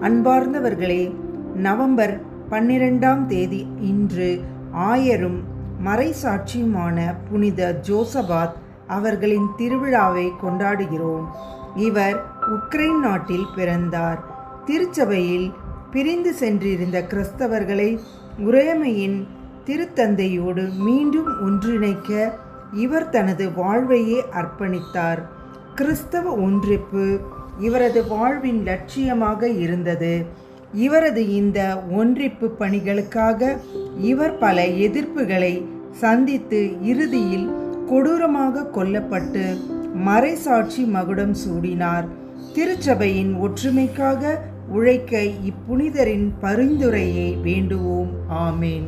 அன்பார்ந்தவர்களே, நவம்பர் 12ஆம் தேதி இன்று ஆயரும் மறைசாட்சியுமான புனித ஜோசபாத் அவர்களின் திருவிழாவை கொண்டாடுகிறோம். இவர் உக்ரைன் நாட்டில் பிறந்தார். திருச்சபையில் பிரிந்து சென்றிருந்த கிறிஸ்தவர்களை உறைமையின் திருத்தந்தையோடு மீண்டும் ஒன்றிணைக்க இவர் தனது வாழ்வையே அர்ப்பணித்தார். கிறிஸ்தவ ஒன்றிப்பு இவரது வாழ்வின் லட்சியமாக இருந்தது. இவரது இந்த ஒன்றிப்பு பணிகளுக்காக இவர் பல எதிர்ப்புகளை சந்தித்து இறுதியில் கொடூரமாக கொல்லப்பட்டு மறைசாட்சி மகுடம் சூடினார். திருச்சபையின் ஒற்றுமைக்காக உழைக்க இப்புனிதரின் பரிந்துரையை வேண்டுவோம். ஆமேன்.